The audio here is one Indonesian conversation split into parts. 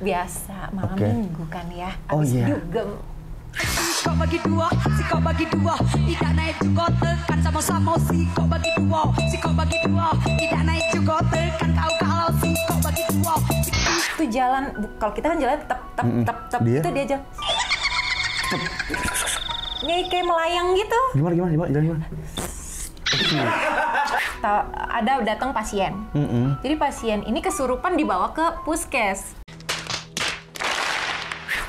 Biasa, malam minggu kan ya. Abis dugem. Si kau bagi dua, tidak naik juga tekan sama-sama si kau bagi dua, tidak naik juga tekan kau kalau si kau bagi dua. Itu jalan, kalau kita kan jalan tep, itu dia jalan. Kayak melayang gitu. Gimana? Ada datang pasien. Jadi pasien ini kesurupan dibawa ke puskes.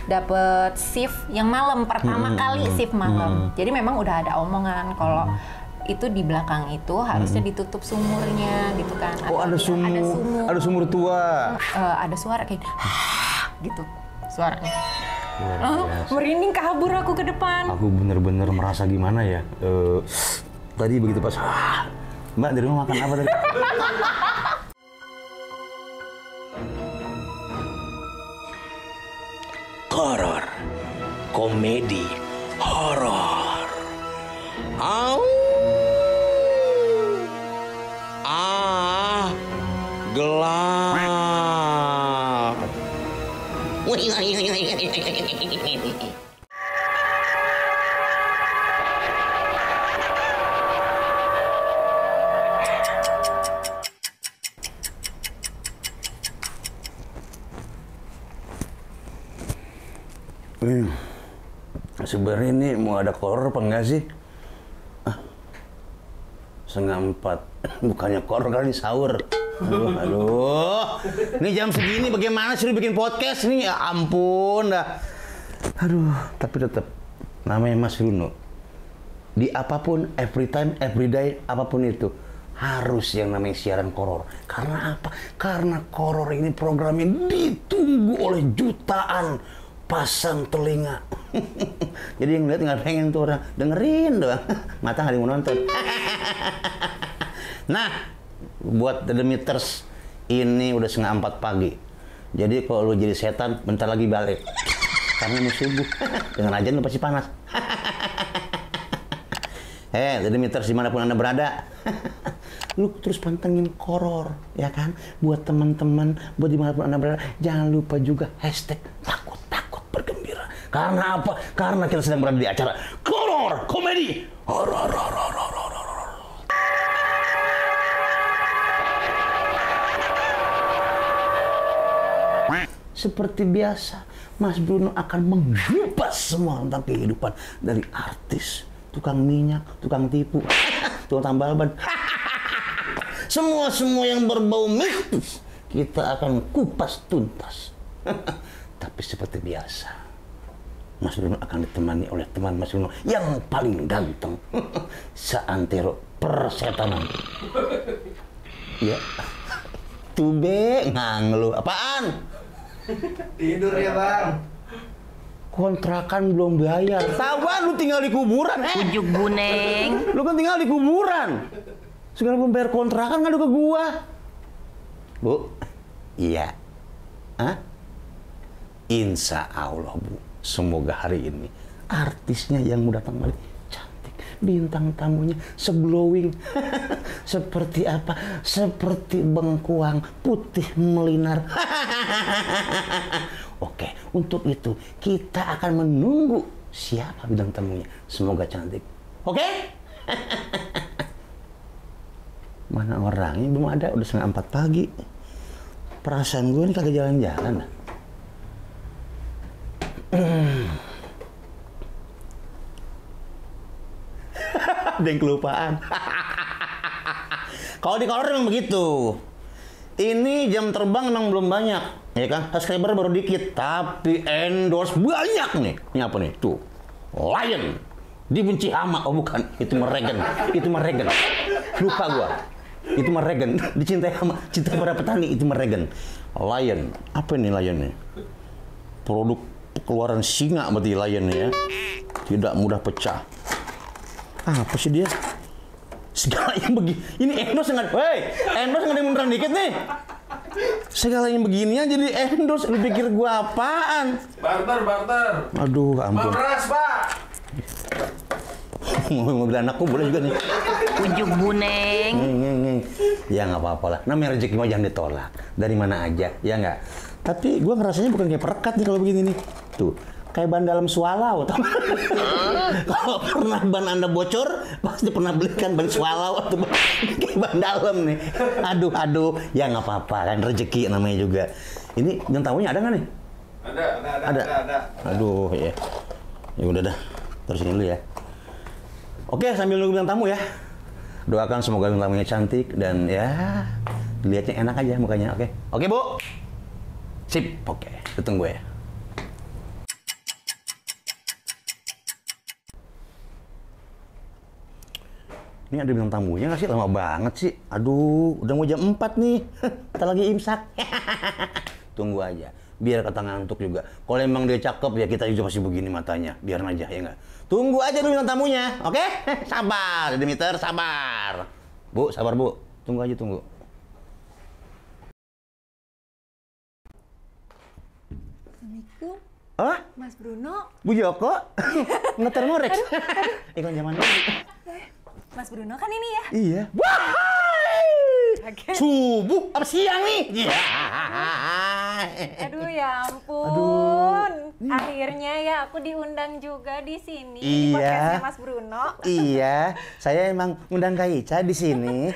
Dapat shift yang malam pertama kali shift malam. Jadi memang udah ada omongan kalau itu di belakang itu harusnya ditutup sumurnya gitu kan. Ada sumur tua. Ada suara kayak gitu suaranya. Merinding kabur aku ke depan. Aku bener-bener merasa gimana ya. Tadi begitu pas, Mbak dari rumah makan apa tadi? Horor, komedi, horor. Gelap. Sebenarnya ini mau ada horor apa enggak sih? 3:30, bukannya horor kali sahur. Aduh. Ini jam segini bagaimana sih lu bikin podcast nih? Ya ampun dah. Aduh, tapi tetap namanya Mas Bruno. Di apapun, every time, every day, apapun itu harus yang namanya siaran horor. Karena apa? Karena horor ini programnya ditunggu oleh jutaan pasang telinga. Jadi yang lihat nggak pengen tuh orang dengerin doang, mata nggak mau nonton. Nah, buat The Demeters ini udah 3:30 pagi. Jadi kalau lu jadi setan bentar lagi balik, karena mau subuh. Dengan aja lu pasti panas. The Demeters dimanapun anda berada, lu terus pantengin horor, ya kan? Buat teman-teman, buat dimanapun anda berada, jangan lupa juga hashtag takut bergembira. Karena apa? Karena kita sedang berada di acara horor, komedi, horor. Seperti biasa, Mas Bruno akan mengupas semua tentang kehidupan dari artis, tukang minyak, tukang tipu, tukang tambal ban. Semua yang berbau mistis kita akan kupas tuntas. Tapi seperti biasa, Mas Bruno akan ditemani oleh teman Mas Bruno yang paling ganteng seantero persetanan. Ya, tube nganglu apaan? Tidur ya bang. Kontrakan belum bayar. Tawan lu tinggal di kuburan, Ujuk buneng. Lu kan tinggal di kuburan. Sekarang belum bayar kontrakan ngadu ke gua. Bu, iya. Insya Allah Bu, semoga hari ini artisnya yang mau datang balik cantik, bintang tamunya seglowing. Seperti apa? Seperti bengkuang putih melinar. Oke, untuk itu kita akan menunggu siapa bintang tamunya. Semoga cantik. Oke? Mana orangnya? Belum ada, udah 3:30 pagi. Perasaan gue ini kagak jalan-jalan. Ada yang kelupaan. Kalau di kolor memang begitu. Ini jam terbang memang belum banyak, ya kan? Subscriber baru dikit, tapi endorse banyak nih. Ini apa nih? Tuh, Lion. Dibenci hama. Oh bukan, itu Meregen. Lupa gua. Itu Meregen. Dicintai hama, cinta para petani. Itu Meregen. Lion. Apa ini Lion nih? Produk keluaran singa berarti Lion ya. Tidak mudah pecah. Apa sih dia? Segala yang begini. Ini endorse nggak? Endorse nggak beneran dikit nih. Segala yang beginian jadi endorse. Lu pikir gua apaan? Barter. Aduh, ampun. Beras, Pak. Mobil anakku boleh juga nih. Ujuk buneng. Ya nggak apa-apa lah. Namanya rezeki mah jangan ditolak. Dari mana aja, ya nggak. Tapi gue ngerasanya bukan kayak perekat nih kalau begini nih. Tuh, kayak ban dalam swallow. Kalau pernah ban Anda bocor, pasti pernah belikan ban swallow atau kayak ban dalam nih. Aduh, ya nggak apa-apa kan, rezeki namanya juga. Ini yang tamunya ada nggak nih? Ada. Aduh, ya. Ya udah dah, terusin dulu ya. Oke, sambil nunggu bintang tamu ya. Doakan semoga bintang tamunya cantik dan ya dilihatnya enak aja mukanya. Oke, Bu. Sip. Oke, tunggu ya. Ini ada bintang tamunya nggak sih? Lama banget sih. Aduh, udah mau jam 4 nih. Kita lagi imsak. Tunggu aja. Biar kata ngantuk juga. Kalau emang dia cakep ya kita juga masih begini matanya. Biarin aja ya nggak? Tunggu aja dulu bintang tamunya. Oke? Sabar, Demeter, sabar. Bu, sabar Bu. Tunggu aja, tunggu. Assalamualaikum. Hah? Mas Bruno. Bu Joko? Ngeter ngorek. Ikon zaman dulu. Mas Bruno kan ini ya? Iya. Wahai! Subuh apa siang nih? Iya. Aduh ya ampun. Akhirnya ya aku diundang juga di sini di podcastnya Mas Bruno. Iya, saya emang undang Kak Ica di sini.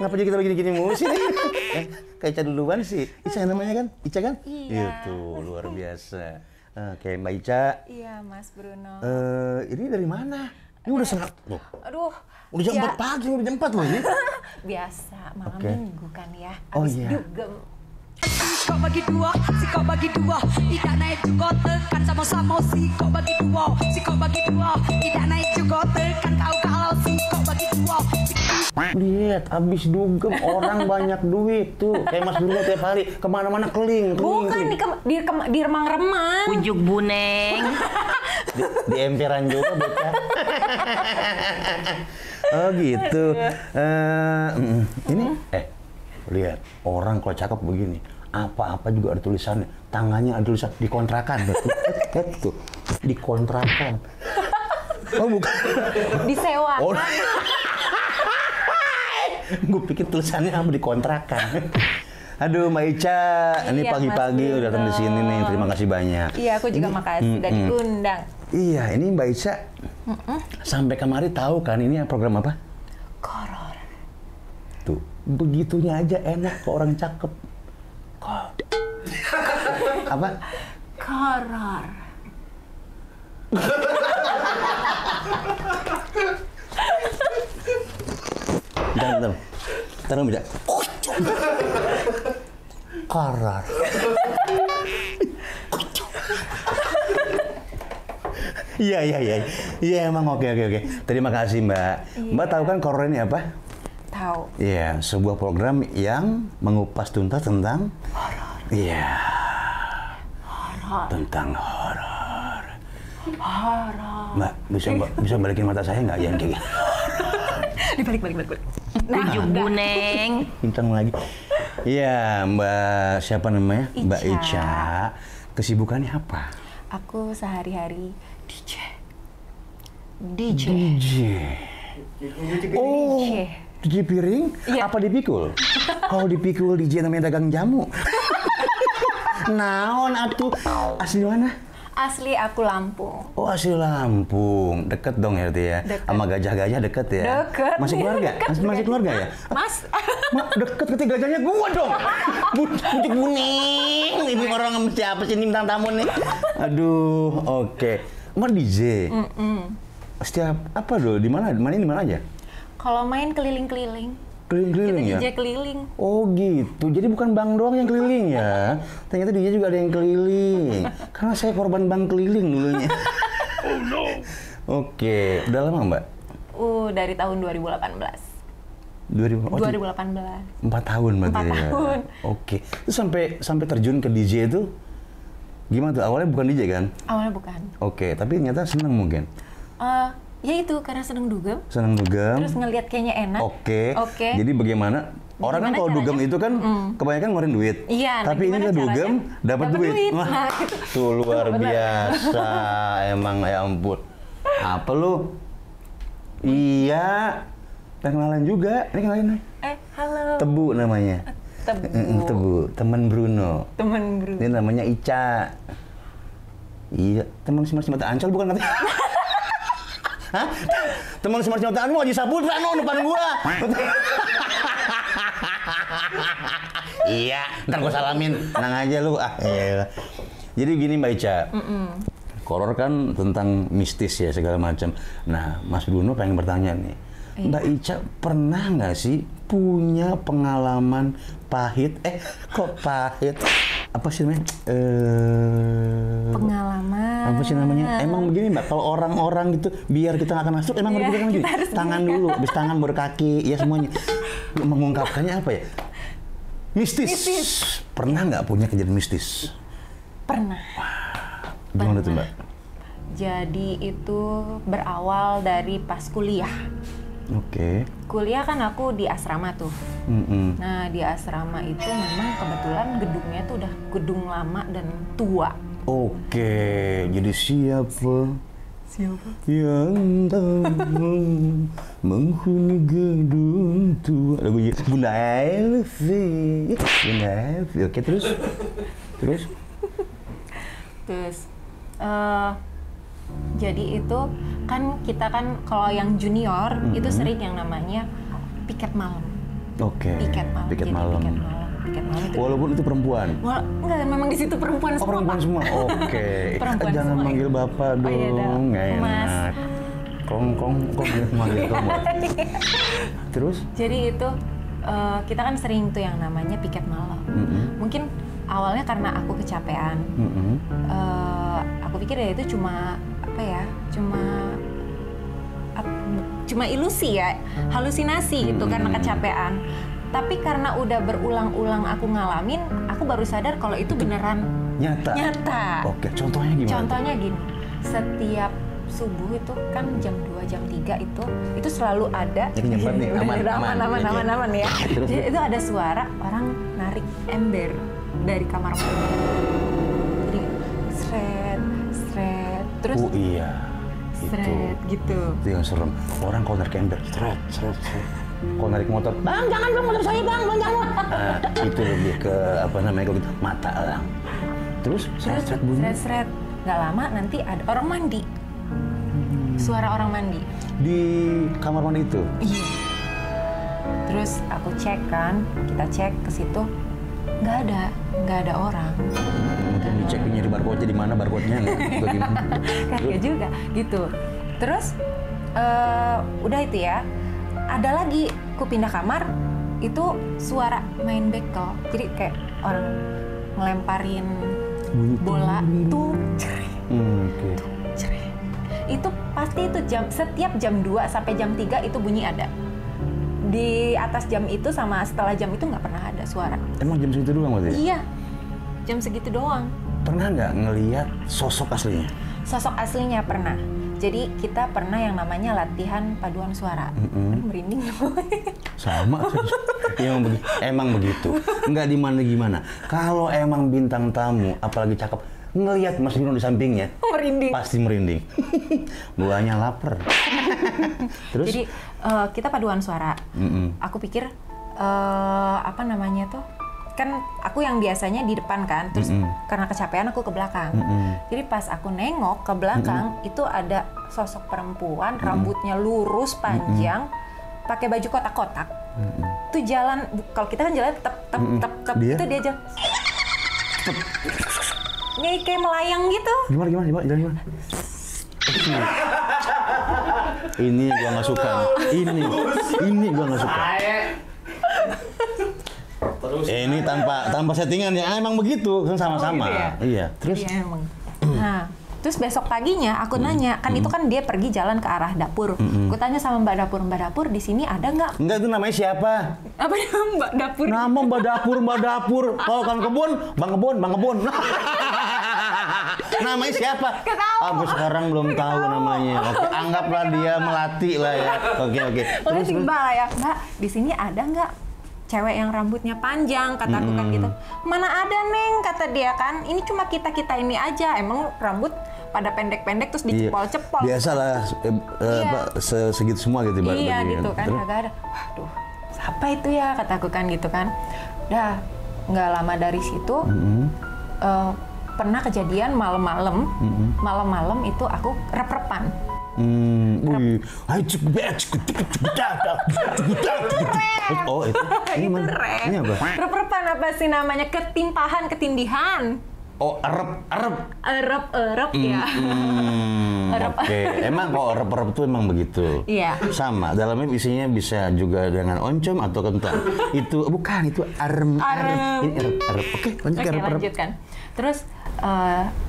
Ngapa juga kita begini-gini mulu sih? Kak Ica duluan sih. Ica namanya kan? Ica kan? Iya. Itu luar biasa. Oke, Mbak Ica. Iya, Mas Bruno. Ini dari mana? Ini udah setengah. Loh, Aduh. udah jam 4 pagi, udah jam 4 loh ini. Biasa, malam Oke. minggu kan ya. Oh, Abis iya. dugem. Si kau bagi dua, si kau bagi dua, tidak naik juga tekan sama-sama si kau bagi dua, si kau bagi dua, tidak naik juga tekan kau kalau si kau bagi dua. Lihat, abis dugem orang banyak duit tuh. Kayak Mas Bruno tiap hari kemana-mana keling. Bukan di remang-remang. Ujuk buneng. Di emperan juga bocah. Oh gitu. Ini lihat orang kalau cakep begini, apa-apa juga ada tulisannya. Tangannya ada tulisan dikontrakan. Tuh, dikontrakan. Oh bukan. Disewakan. Oh. Gue pikir tulisannya apa dikontrakan. Aduh Mbak Ica, ini Iya, pagi-pagi Mas udah datang di sini nih. Terima kasih banyak. Iya, aku juga makasih udah diundang. Iya, ini Mbak Ica sampai kemari tahu kan ini program apa? Koror. Tuh, begitunya aja enak kok orang cakep. Apa? Koror. Bentar. Bentar, bisa. Koror. Iya. Iya emang oke. Terima kasih Mbak. Mbak tahu kan koror ini apa? Tahu. Iya, sebuah program yang mengupas tuntas tentang horor. Iya. Horor. Tentang horor. Horor. Mbak, bisa balikin mata saya nggak yang kayak gini? Dibalik. Ujuk buneng. Bintang lagi. Iya, Mbak siapa namanya? Ica. Mbak Ica. Kesibukannya apa? Aku sehari-hari DJ. Oh, DJ piring? Iya. Apa dipikul? Kalau dipikul DJ namanya dagang jamu. Naon atuh? Asli mana? Asli aku Lampung. Oh, asli Lampung. Deket dong ya, ya? Deket. Sama gajah-gajah deket ya? Deket. Masih keluarga? Masih keluarga ya? Mas. Deket ketika gajahnya gua dong. Bujuk buning. Ini orang siapa sih ini bintang tamu nih? Aduh, oke. Mbak DJ. Setiap apa dulu? Di mana aja? Kalau main keliling-keliling. Keliling-keliling ya? Kita DJ keliling. Oh gitu, jadi bukan bank doang yang keliling ya? Ternyata dia juga ada yang keliling. Karena saya korban bank keliling dulunya. Oh no. Oke, udah lama Mbak? Dari tahun 2018. 2018. 4 tahun berarti 4 ya? tahun. Oke, itu sampai terjun ke DJ itu gimana tuh? Awalnya bukan DJ kan? Awalnya bukan. Oke, tapi ternyata seneng mungkin? Ya itu karena seneng dugem. Seneng dugem? Terus ngelihat kayaknya enak. Oke. Oke. Jadi bagaimana? Orang kan Gimana kalau dugem caranya? itu kan kebanyakan ngeluarin duit. Iya, nah Tapi ini gimana kan dugem caranya? dapat Dapat duit. duit. Wah, Nah, itu. tuh luar Benar. biasa. Emang ya ampun. Apa lu? Iya. Pengen kenalan juga. Ini kenalin nih. Halo. Tebu namanya. Tebu, teman Bruno. Teman Bruno. Ini namanya Ica. Iya, teman Semar Mata Ancol bukan katanya. Hah? Teman Semar Mata Ancol Haji Saputra depan gua. Iya, ntar gua salamin. Tenang aja lu. Jadi gini Mbak Ica. Horor kan tentang mistis ya segala macam. Nah, Mas Bruno pengen bertanya nih. Mbak Ica pernah nggak sih punya pengalaman pahit? Kok pahit? Apa sih namanya? Pengalaman. Apa sih namanya? Emang begini Mbak, kalau orang-orang gitu biar kita nggak akan masuk, emang harus pegang dulu. Tangan dulu, habis tangan baru kaki, ya semuanya. Mengungkapkannya apa ya? Mistis. Pernah nggak punya kejadian mistis? Pernah. Gimana tuh Mbak? Jadi itu berawal dari pas kuliah. Oke. Kuliah kan aku di asrama tuh. Nah di asrama itu memang kebetulan gedungnya tuh udah gedung lama dan tua. Oke, jadi siapa yang tahu menghuni gedung tua? Lagunya Bunda Elvi. Bunda Elvi. Oke, terus? Jadi itu kan kita kan kalau yang junior itu sering yang namanya piket malam. Oke. Piket malam. Piket malam itu. Walaupun itu perempuan. Enggak, memang di situ perempuan semua. Oh, perempuan semua. Oke. Jangan semua, manggil Bapak dong. Oh, iya, nggak enak. Kong manggil kamu. Terus? Jadi itu kita kan sering tuh yang namanya piket malam. Mungkin awalnya karena aku kecapean. Aku pikir ya itu cuma apa ya? Cuma ilusi ya, halusinasi gitu karena kecapean. Tapi karena udah berulang-ulang aku ngalamin, aku baru sadar kalau itu beneran nyata. Oke, contohnya gimana? Contohnya gini, setiap subuh itu kan jam 2, jam 3 itu selalu ada. Jadi nyempet nih, aman ya. Terus, jadi itu ada suara orang narik ember dari kamar mandi. Jadi seret, terus oh iya. seret gitu. Itu yang serem. Orang kalau narik ember, seret. Kalau narik motor, bang jangan bang motor saya bang jangan. Nah, itu lebih ke apa namanya kalau gitu mata orang. Terus seret bunyi. Seret. Nggak lama nanti ada orang mandi. Suara orang mandi. Di kamar mandi itu? Iya. Terus aku cek kan, kita cek ke situ, nggak ada orang. Mungkin dicek nyari barcode di mana barcode-nya nggak? Bagaimana? Kagak juga gitu. Terus udah itu ya. Ada lagi, aku pindah kamar, itu suara main bekel. Jadi kayak orang ngelemparin bola tuh, cereh. Itu pasti itu setiap jam 2 sampai jam 3 itu bunyi ada. Di atas jam itu sama setelah jam itu nggak pernah ada suara. Emang jam segitu doang berarti? Iya, jam segitu doang. Pernah nggak ngelihat sosok aslinya? Sosok aslinya pernah. Jadi kita pernah yang namanya latihan paduan suara. Merinding. Sama. Emang begitu. Nggak gimana. Kalau emang bintang tamu, apalagi cakep, ngelihat Mas Bruno di sampingnya, merinding. Pasti merinding. Buahnya lapar. Terus? Jadi kita paduan suara. Aku pikir apa namanya tuh? Kan aku yang biasanya di depan kan, terus karena kecapean aku ke belakang. Jadi pas aku nengok ke belakang, itu ada sosok perempuan, rambutnya lurus panjang, pakai baju kotak-kotak. Itu jalan, kalau kita kan jalan tep, itu dia jalan. Kayak melayang gitu. Gimana? Ini gua nggak suka. Ini gua nggak suka. Ini tanpa settingan ya, emang begitu kan sama-sama. Oh, gitu ya? Iya. Terus? Iya, emang. Nah, terus besok paginya aku nanya, kan itu kan dia pergi jalan ke arah dapur. Aku tanya sama Mbak Dapur di sini ada nggak? Enggak, itu namanya siapa? Apa ya Mbak Dapur? Nama Mbak Dapur. Kalau kan kebun, Bang Kebun. Namanya siapa? Aku sekarang belum tahu namanya. Oke, anggaplah dia melati lah ya. Oke. Terus Mbak lah ya, Mbak, di sini ada nggak cewek yang rambutnya panjang, kataku kan gitu. Mana ada Neng, kata dia kan. Ini cuma kita ini aja. Emang rambut pada pendek-pendek terus dicepol-cepol. Biasalah segitu semua gitu. Iya gitu kan, kagak ada. Waduh, siapa itu ya, kataku kan gitu kan. Dah nggak lama dari situ pernah kejadian malam-malam itu aku rep-repan. Oh itu Itu rep. Ini apa? Rep-repan apa sih namanya? Ketindihan. Oh erep. Erep ya. Oke, emang kok erep tuh emang begitu. Iya. Sama, dalamnya isinya bisa juga dengan oncom atau kentang. Itu bukan, itu arem. Ini erep. Oke, lanjut Oke, erep. lanjutkan. Terus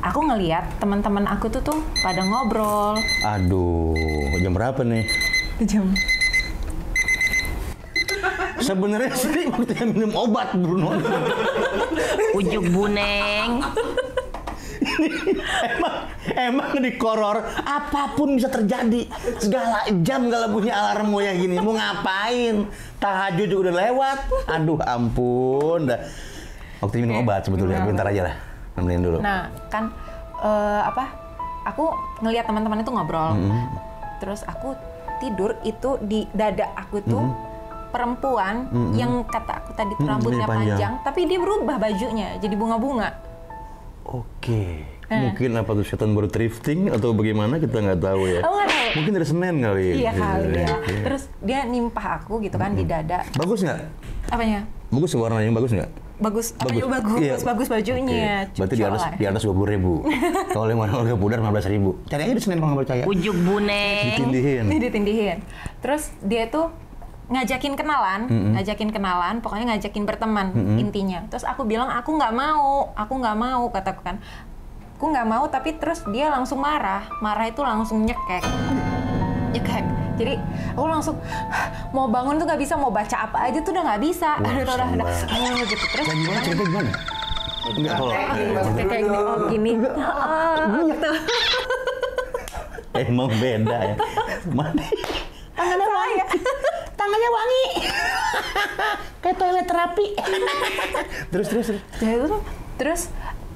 aku ngeliat teman-teman aku tuh pada ngobrol. Aduh, jam berapa nih? Jam. Sebenarnya sih waktunya minum obat, Bruno. Ujuk buneng. Emang di horor apapun bisa terjadi. Segala jam kalau punya alarm kayak gini. Mau ngapain? Tahajud juga udah lewat. Aduh ampun. Dah. Waktu minum obat sebetulnya. Bentar aja lah. Nemenin dulu. Nah kan aku ngelihat teman-teman itu ngobrol. Terus aku tidur itu di dada aku tuh perempuan yang kata aku tadi tuh rambutnya panjang, tapi dia berubah bajunya jadi bunga-bunga. Oke. Mungkin apa tuh setan baru thrifting atau bagaimana kita nggak tahu ya. Oh, nggak tahu. Mungkin dari Senin kali. Iya kali ya. Terus dia nimpah aku gitu kan di dada. Bagus nggak? Apanya? Bagus warnanya bagus nggak? Bagus. Iya. Bagus bajunya. Oke. Berarti di atas 20.000. Kalau yang warga pudar 15.000. Cari aja di Senin kalau nggak percaya. Ujuk buneng. Ditindihin. Terus dia tuh ngajakin kenalan, pokoknya ngajakin berteman intinya. Terus aku bilang aku nggak mau, kataku kan. Aku nggak mau, tapi terus dia langsung marah itu langsung nyekek. Jadi aku langsung mau bangun tuh nggak bisa, mau baca apa aja tuh udah nggak bisa. Udah gitu. Terus gimana cerita gimana? Enggak kalau kayak gini. Gitu. Emang beda ya. Mana? Tangannya wangi. Kayak toilet terapi. Terus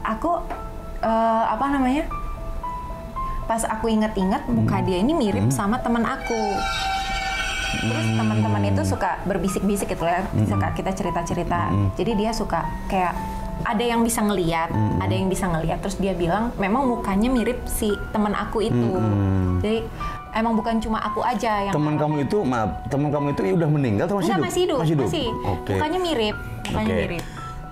aku pas aku ingat-ingat muka dia ini mirip sama teman aku. Terus teman-teman itu suka berbisik-bisik gitu ya, suka kita cerita-cerita. Jadi dia suka kayak ada yang bisa ngelihat, terus dia bilang memang mukanya mirip si teman aku itu. Jadi emang bukan cuma aku aja yang teman kamu itu udah meninggal atau masih hidup? Masih hidup. Oke. Mukanya mirip.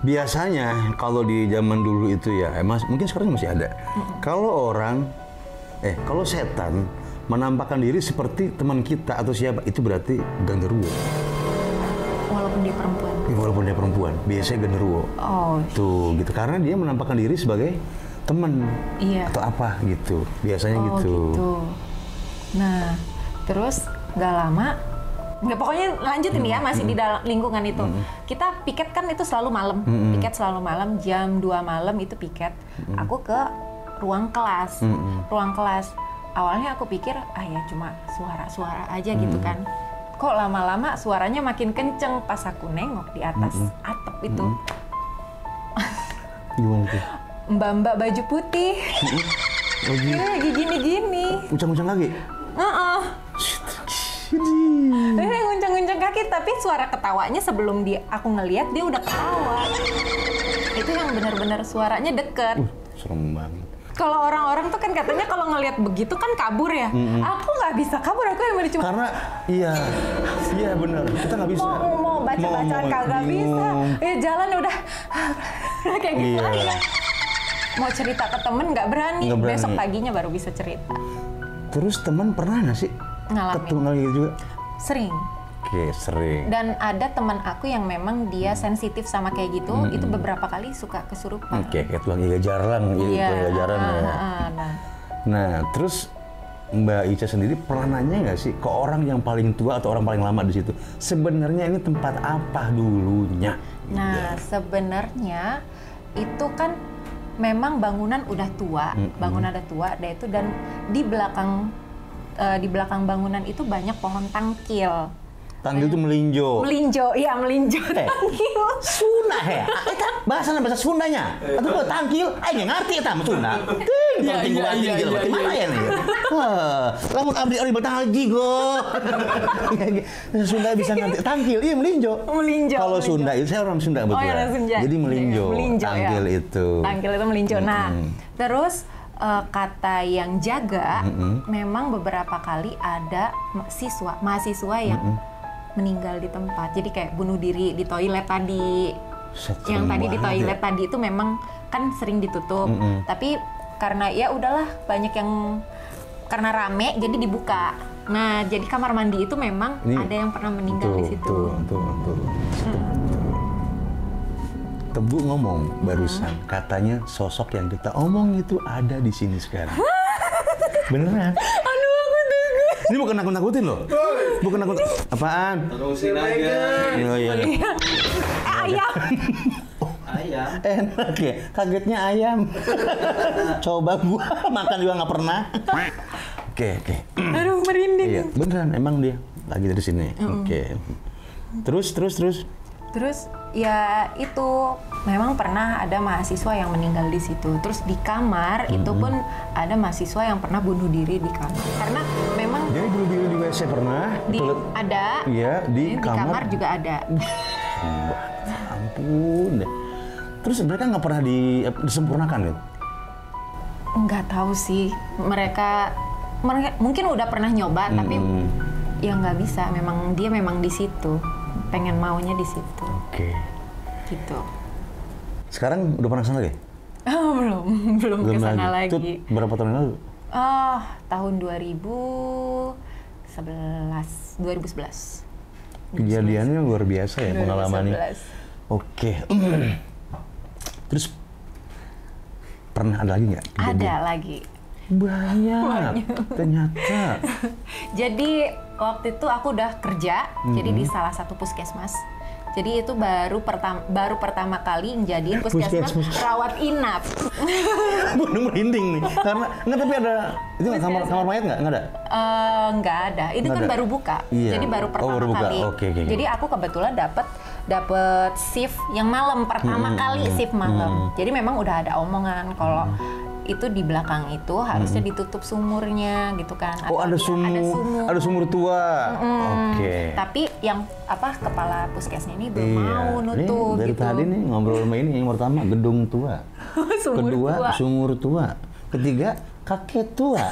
Biasanya kalau di zaman dulu itu ya, mungkin sekarang masih ada. Kalau setan menampakkan diri seperti teman kita atau siapa, itu berarti genderuwo. Walaupun dia perempuan, biasanya genderuwo. Oh. Tuh, gitu. Karena dia menampakkan diri sebagai teman atau apa gitu. Biasanya gitu. Nah, terus nggak lama, pokoknya lanjutin ya, masih di dalam lingkungan itu. Kita piket kan itu selalu malam, piket selalu malam, jam 2 malam itu piket. Aku ke ruang kelas. Awalnya aku pikir, ya cuma suara-suara aja gitu kan. Kok lama-lama suaranya makin kenceng pas aku nengok di atas atap itu. Gimana tuh? Mbak-mbak baju putih. Lagi gini-gini. Uncang-uncang kaki? Nguncang-nguncang kaki, tapi suara ketawanya sebelum aku ngelihat dia udah ketawa. Itu yang benar-benar suaranya deket. Serem banget. Kalau orang-orang tuh kan katanya kalau ngelihat begitu kan kabur ya. Aku nggak bisa kabur, aku yang cuma karena iya benar, kita nggak bisa. Mau baca-bacaan kagak bisa. Jalan udah kayak gitu aja. Mau cerita ke temen nggak berani. Besok paginya baru bisa cerita. Terus teman pernah nggak sih ketemu gitu juga? Sering. Oke, sering. Dan ada teman aku yang memang dia sensitif sama kayak gitu, itu beberapa kali suka kesurupan. Oke, kayak tulang iga jarang, Nah, terus Mbak Ica sendiri pernah nanya nggak sih ke orang yang paling tua atau orang paling lama di situ? Sebenarnya ini tempat apa dulunya? Nah, sebenarnya itu kan memang bangunan udah tua, dan di belakang bangunan itu banyak pohon tangkil. Tanggil itu melinjo. Melinjo, iya melinjo. Tanggil. Sunda ya. Eta bahasa Sundanya. Atuh tangkil aing ngarti eta mah Sunda. Ting tinggal mana ya nih. Lamun abdi bertanggi go. Sunda bisa ngerti tangkil, iya melinjo. Melinjo. Kalau Sunda itu saya orang Sunda betul. orang Sunda. Jadi melinjo. Tangkil ya. itu. Tangkil itu melinjo. Nah, terus kata yang jaga memang beberapa kali ada mahasiswa yang meninggal di tempat. Jadi kayak bunuh diri di toilet tadi. Yang tadi di toilet tadi itu memang kan sering ditutup. Tapi karena ya udahlah banyak yang karena rame jadi dibuka. Nah, jadi kamar mandi itu memang ada yang pernah meninggal di situ. Tuh. Tebu ngomong barusan, katanya sosok yang kita omong itu ada di sini sekarang. Beneran? Aduh, aku takut. Ini bukan nakut-nakutin loh. Bukan nakut. Apaan? Terusin aja. Iya. Ayam. Ayam. Enak ya, kagetnya ayam. Coba gua makan juga nggak pernah. Oke. Aduh, merinding. Iya, beneran emang dia lagi dari sini. Oke. Terus. Terus ya itu memang pernah ada mahasiswa yang meninggal di situ. Terus di kamar itu pun ada mahasiswa yang pernah bunuh diri di kamar. Karena memang Jadi bunuh diri di WC pernah? ada. Iya, di kamar juga ada. Ampun deh. Terus mereka nggak pernah disempurnakan gitu? Nggak tahu sih. Mereka mungkin udah pernah nyoba tapi ya nggak bisa. Memang dia memang di situ. Pengen maunya di situ. Oke. Gitu. Sekarang udah pernah kesana lagi? Oh, belum kesana lagi. Itu berapa tahun yang lalu? Oh, tahun 2011. Kejadiannya luar biasa ya pengalamannya. 2011. Oke. Terus pernah ada lagi nggak? Ada lagi. Banyak. Ternyata. Jadi waktu itu aku udah kerja, jadi di salah satu puskesmas. Jadi itu baru pertama kali njadiin puskesmas rawat inap. Bunuh merinding nih. Karena nggak, tapi ada itu nggak kamar mayat nggak ada? Nggak ada. Itu kan baru buka. Iya. Jadi baru pertama baru buka. kali. Oke. Jadi aku kebetulan dapat shift yang malam pertama kali shift malam. Jadi memang udah ada omongan kalau itu di belakang itu harusnya ditutup sumurnya gitu kan. Oh, ada sumur. Ada sumur tua. Oke. Tapi yang kepala puskesnya ini belum mau nutup dari gitu. tadi nih ngobrol sama ini, yang pertama gedung tua. Kedua sumur tua. Ketiga kakek tua.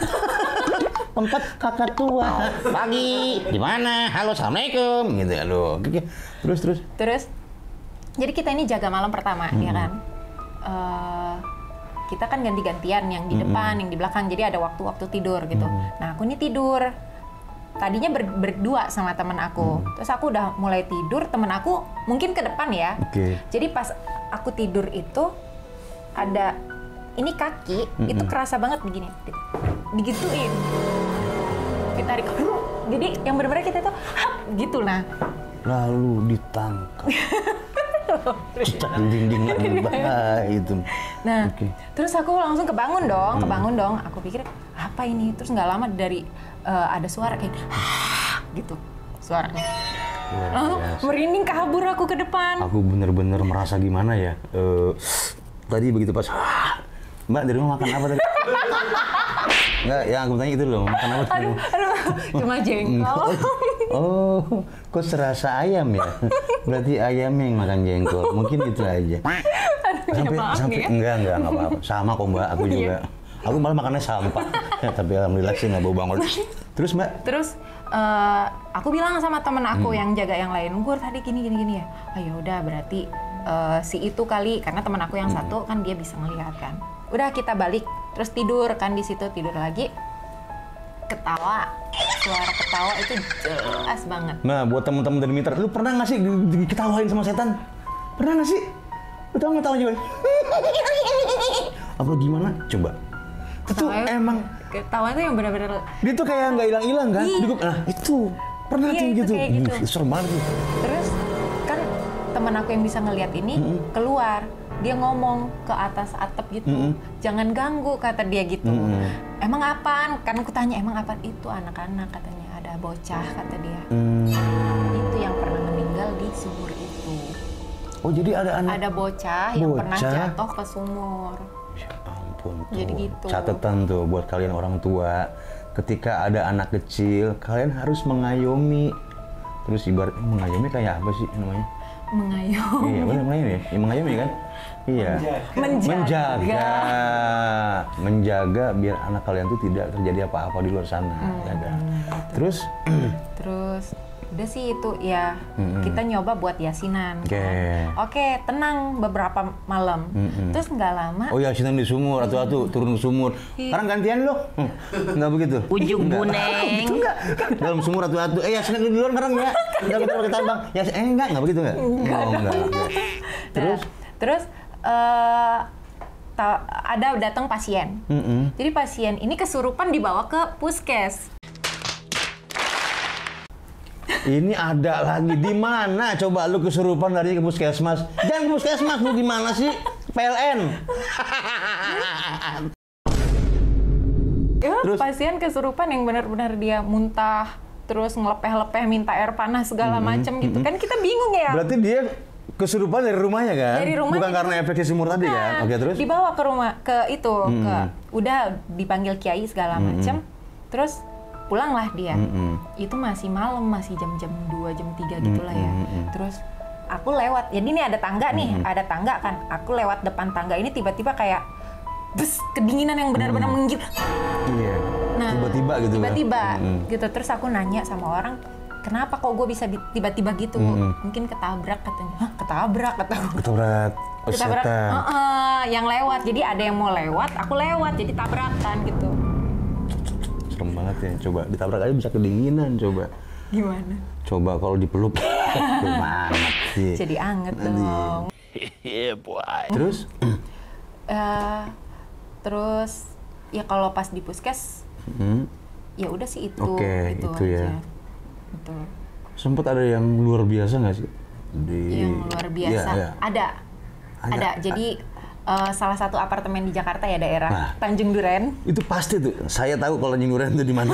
Keempat kakak tua. Pagi, di mana? Halo, assalamualaikum. Gitu, aduh. Terus. Jadi kita ini jaga malam pertama, ya kan. Kita kan ganti-gantian yang di depan, yang di belakang. Jadi ada waktu-waktu tidur gitu. Nah, aku ini tidur. Tadinya berdua sama temen aku. Terus aku udah mulai tidur, temen aku mungkin ke depan ya. Jadi pas aku tidur itu ada ini kaki itu kerasa banget begini. Digituin. Ditarik. Jadi yang benar-benar kita tuh gitu lah. Lalu ditangkap. Cicak di dinding itu. Nah, terus aku langsung kebangun dong. Aku pikir apa ini? Terus nggak lama dari ada suara kayak gitu suaranya. Langsung merinding kabur aku ke depan. Aku bener-bener merasa gimana ya? Tadi begitu pas, Mbak dari rumah makan apa tadi? Enggak, yang aku tanya itu loh, makan apa? Aduh, cuma jengkol. Oh, kok serasa ayam ya? Berarti ayamnya yang makan jengkol. Mungkin itu aja. Sampai enggak apa-apa. Sama kok Mbak, aku juga. Aku malah makannya sampah. Tapi alhamdulillah sih nggak bau banget. Terus Mbak? Terus aku bilang sama temen aku yang jaga yang lain, gue tadi gini ya. Oh ya udah berarti si itu kali, karena temen aku yang satu kan dia bisa melihat kan. Udah kita balik, terus tidur kan di situ, tidur lagi. Ketawa, suara ketawa itu jelas banget. Nah, buat temen-temen dari Mitra, lu pernah nggak sih diketawain sama setan? Pernah nggak sih? Lu tau nggak tahu juga? Apa gimana? Coba. Itu emang ketawa itu yang benar-benar. Dia tuh kayak nggak hilang-hilang kan? Iya. Nah itu pernah Iya, tuh itu gitu. kayak gitu. Serem banget tuh. Terus kan temen aku yang bisa ngelihat ini keluar. Dia ngomong ke atas atap gitu, jangan ganggu kata dia gitu. Emang apaan? Kan aku tanya emang apaan? Itu anak-anak katanya, ada bocah kata dia. sumur itu. Oh jadi ada anak. Ada bocah yang pernah Bocah? jatuh ke sumur. Ya ampun tuh. Jadi gitu. Catatan tuh buat kalian orang tua. Ketika ada anak kecil, kalian harus mengayomi. Terus ibaratnya mengayomi kayak apa sih namanya? Mengayomi. Iya, benar mengayomi ya? Mengayomi kan? Iya. Menjaga biar anak kalian tuh tidak terjadi apa-apa di luar sana, ya kan? Terus Udah sih itu ya, kita nyoba buat yasinan. Oke, tenang beberapa malam. Terus nggak lama. oh ya, yasinan di sumur, atau turun ke sumur. Sekarang gantian lo. Nggak begitu. Ujung Enggak. buneng. Gitu enggak. Dalam sumur atau yasinan di luar sekarang ya. Udah kita pakai tambang. Ya enggak begitu enggak? Enggak. Terus ada datang pasien. Jadi pasien ini kesurupan dibawa ke puskes. Ini ada lagi di mana? Coba lu kesurupan dari ke puskesmas. Jangan ke puskesmas, lu gimana sih? PLN. Terus pasien kesurupan yang benar-benar dia muntah, terus ngelepeh-lepeh minta air panas segala macam gitu. Kan kita bingung ya. Berarti dia kesurupan dari rumahnya kan? Dari rumahnya. Bukan karena efek sumur tadi kan? Oke, terus? Dibawa ke rumah, udah dipanggil kiai segala macam. Terus pulanglah dia. Itu masih malam, masih jam-jam 2, jam 3 gitulah ya. Terus aku lewat, jadi ini ada tangga nih, ada tangga kan. Aku lewat depan tangga ini tiba-tiba kayak kedinginan yang benar-benar menggigil. Iya. Nah, tiba-tiba gitu. Tiba-tiba gitu. Terus aku nanya sama orang, kenapa kok gue bisa tiba-tiba gitu? Mungkin ketabrak katanya. Hah, ketabrak kataku. Ketabrak. Yang lewat. Jadi ada yang mau lewat, aku lewat. Jadi tabrakan gitu. Serem banget ya. Coba ditabrak aja bisa kedinginan coba. Gimana? Coba kalau dipeluk. Gimana sih? Jadi anget dong. Yeah, boy. Terus? Terus ya kalau pas di puskes, ya udah sih itu. Oke, itu ya. aja. Itu. Sempet ada yang luar biasa nggak sih? Yang luar biasa. Iya. Ada. Jadi salah satu apartemen di Jakarta ya, daerah Tanjung Duren. Itu pasti tuh. Saya tahu kalau Tanjung Duren itu di mana.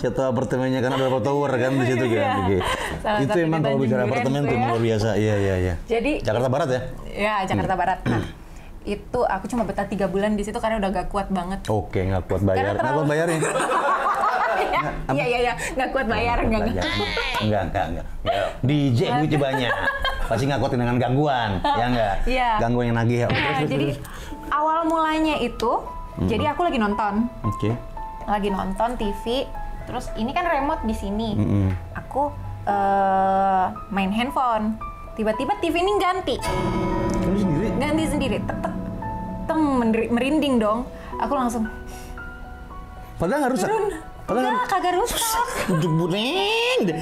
Saya tahu apartemennya kan ada tower kan di situ kan. Iya. Itu emang kalau bicara apartemen tuh luar biasa. Iya. Jadi Jakarta Barat ya? Ya, Jakarta Barat. Nah, itu aku cuma betah 3 bulan di situ karena udah gak kuat banget. Oke, nggak kuat bayar. Nggak kuat bayarnya. Iya, nggak kuat bayar, enggak. DJ duitnya banyak. Pasti nggak kuat dengan gangguan, ya enggak? Iya. Gangguan yang nagih ya. Jadi awal mulanya itu, jadi aku lagi nonton. Oke. Lagi nonton TV, terus ini kan remote di sini. Aku main handphone. Tiba-tiba TV ini ganti. Kamu sendiri? Ganti sendiri. Tek, merinding dong. Aku langsung. Padahal nggak rusak. Enggak, kagak rusak. Buneng deh.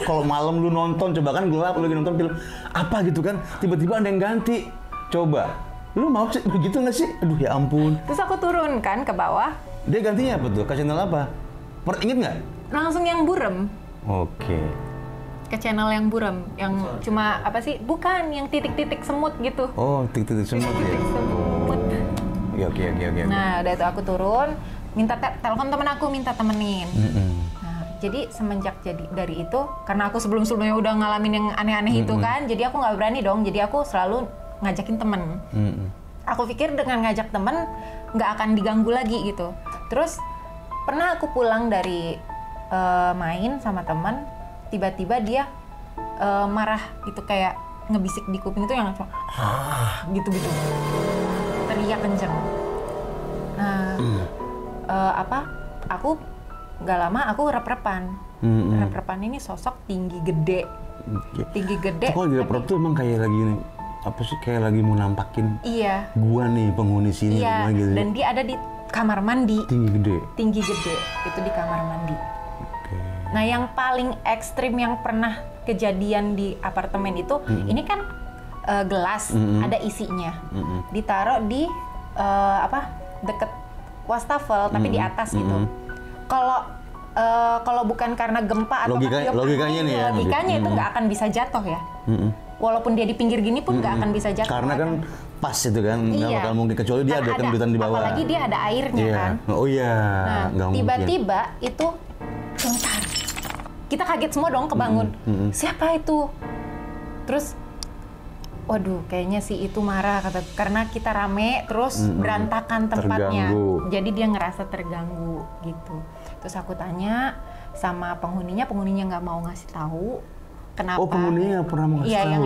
Kalau malam lu nonton, coba kan gelap, lu lagi nonton film apa gitu kan, tiba-tiba ada yang ganti. Coba, lu mau sih begitu nggak sih? Aduh ya ampun. Terus aku turun kan ke bawah. Dia gantinya apa tuh? Ke channel apa? Ingat nggak? Langsung yang burem. Oke. Ke channel yang burem, yang cuma apa sih? Bukan, yang titik-titik semut gitu. Oh, titik-titik semut ya. Titik semut. Ya, oke. Nah, udah itu aku turun, minta telepon temen aku, minta temenin. Nah, jadi semenjak dari itu, karena aku sebelum-sebelumnya udah ngalamin yang aneh-aneh itu kan, jadi aku nggak berani dong. Jadi aku selalu ngajakin temen. Aku pikir dengan ngajak temen nggak akan diganggu lagi gitu. Terus pernah aku pulang dari main sama temen, tiba-tiba dia marah gitu, kayak ngebisik di kuping itu yang gitu-gitu, teriak kenceng. Nah, aku nggak lama aku rep-repan. Rep-repan ini sosok tinggi gede. Tinggi gede. Kalau di rep tuh emang kayak lagi apa sih, kayak lagi mau nampakin. Iya. Gua nih penghuni sini. Iya. Gitu. Dan dia ada di kamar mandi. Tinggi gede. Itu di kamar mandi. Nah, yang paling ekstrim yang pernah kejadian di apartemen itu, ini kan gelas, ada isinya, ditaruh di deket wastafel, tapi di atas gitu. Kalau bukan karena gempa atau logikanya nih ya. Logikanya itu nggak akan bisa jatuh ya. Walaupun dia di pinggir gini pun nggak akan bisa jatuh. Karena kan pas itu kan, nggak bakal mungkin, kecuali dia ada kendutan di bawah. Apalagi dia ada airnya kan. Oh iya. Nah, tiba-tiba itu gentar. Kita kaget semua dong, kebangun. Siapa itu? Terus waduh, kayaknya si itu marah karena kita rame terus berantakan tempatnya. Terganggu. Jadi dia ngerasa terganggu gitu. Terus aku tanya sama penghuninya nggak mau ngasih tahu kenapa. Oh, penghuninya pernah mau ngasih tahu.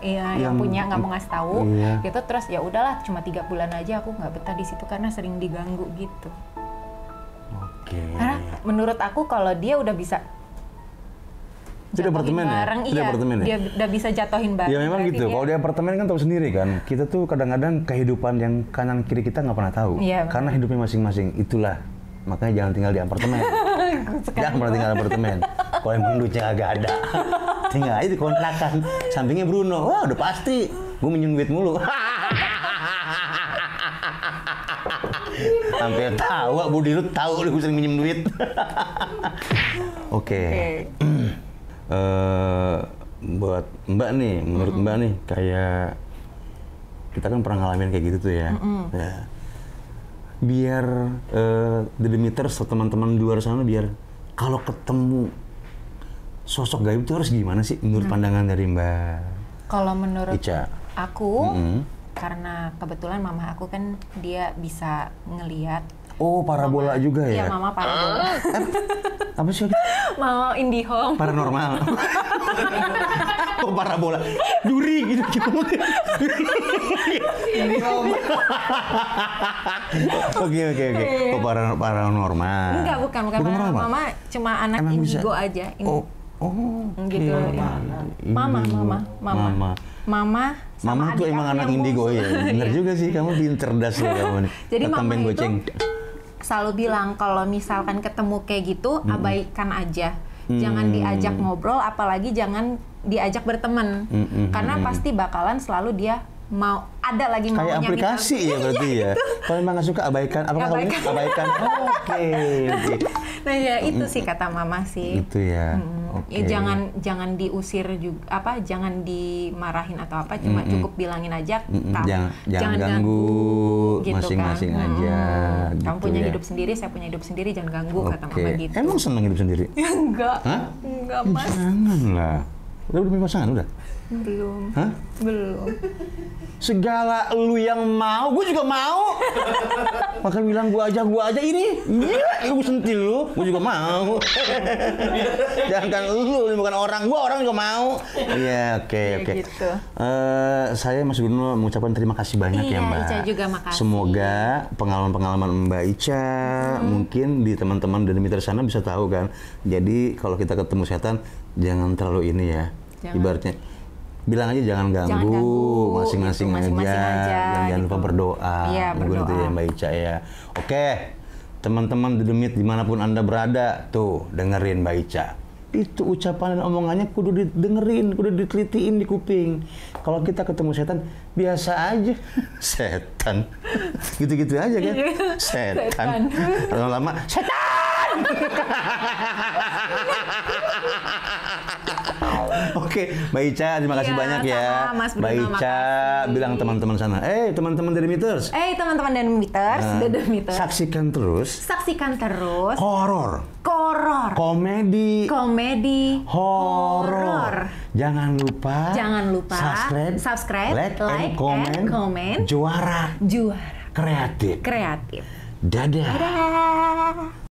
Iya, yang punya nggak mau ngasih tahu. Iya. Gitu terus ya udahlah, cuma 3 bulan aja aku nggak betah di situ karena sering diganggu gitu. Oke. Karena menurut aku kalau dia udah bisa Itu di apartemen ya? bareng, Itu di iya, apartemen ya? dia udah bisa jatohin bareng. Ya memang berarti gitu. dia- Kalau di apartemen kan tahu sendiri kan. Kita tuh kadang-kadang kehidupan yang kanan kiri kita nggak pernah tahu. Iya, Karena hidupnya masing-masing. Itulah. Makanya jangan tinggal di apartemen. Jangan pernah tinggal di apartemen. Kalau emang duitnya agak ada. Tinggal aja di kontrakan. Sampingnya Bruno. Wah udah pasti. Gue minjem duit mulu. Sampai tawa Budi lu tahu gue sering minjem duit. Oke. Buat Mbak nih, menurut Mbak nih, kayak kita kan pernah ngalamin kayak gitu tuh ya. Ya. Biar The Demeters atau teman-teman di luar sana biar kalau ketemu sosok gaib itu harus gimana sih menurut pandangan dari Mbak Kalau menurut Ica? aku, karena kebetulan mama aku kan dia bisa ngelihat. Oh, parabola juga Iya, ya? mama parabola. Apa sih? Mama IndiHome. Paranormal. Oh, parabola. Duri gitu. Oke. Oh, paranormal. Enggak, bukan paranormal. mama cuma anak Emang bisa? indigo aja. Oke. Gitu. Mama. Mama sama tuh adik emang aku anak yang indigo bungsu. ya. Bener juga sih, kamu cerdas loh kamu nih. Jadi Datang mama main itu goceng. selalu bilang kalau misalkan ketemu kayak gitu, abaikan aja. Jangan diajak ngobrol, apalagi jangan diajak berteman. Karena pasti bakalan selalu dia mau ada lagi maunya. Kayak aplikasi ya berarti ya. Kalau emang nggak suka abaikan, apakah kamu ini abaikan? Oke. Nah ya itu sih kata mama sih. Itu ya. Oke. Ya, jangan diusir juga, jangan dimarahin atau apa, cuma cukup bilangin aja. Jangan ganggu, gitu masing-masing kan. aja. Kamu gitu punya ya. hidup sendiri, saya punya hidup sendiri, jangan ganggu kata mama gitu. Emang seneng hidup sendiri? Enggak. Hah? Enggak, Mas. Janganlah. Udah punya pasangan udah? Belum. Hah? Belum. Segala lu yang mau, gue juga mau. Maka bilang gue aja ini. Iya, gue sentil lu, gue juga mau. Jangan lu bukan orang, gue orang juga mau. Iya, oke. Gitu. Saya Mas Bruno mengucapkan terima kasih banyak Iya, ya Mbak. Ica juga makasih. Semoga pengalaman-pengalaman Mbak Ica mungkin di teman-teman dari Mitra sana bisa tahu kan. Jadi kalau kita ketemu setan jangan terlalu ini ya. Ibaratnya bilang aja jangan ganggu, masing-masing gitu, aja. Jangan lupa gitu. berdoa. Iya, Begitu berdoa. ya Mbak Ica ya. Oke, teman-teman The Demit dimanapun Anda berada, tuh dengerin Mbak Ica. Itu ucapan dan omongannya kudu didengerin, kudu ditelitiin di kuping. Kalau kita ketemu setan, biasa aja. Setan. Gitu-gitu aja kan? Setan. Lama-lama, setan! Oke, Mbak Ica, terima kasih Iya, banyak ya. sama, Mas Bruno, Mbak Ica makasih. bilang teman-teman sana, teman-teman dari Meters. Teman-teman dan Demeters, The Demeters. Saksikan terus Saksikan terus horor, horor, komedi, horor. Jangan lupa subscribe, like, and comment. Juara Juara kreatif. kreatif. Dadah. Dadah.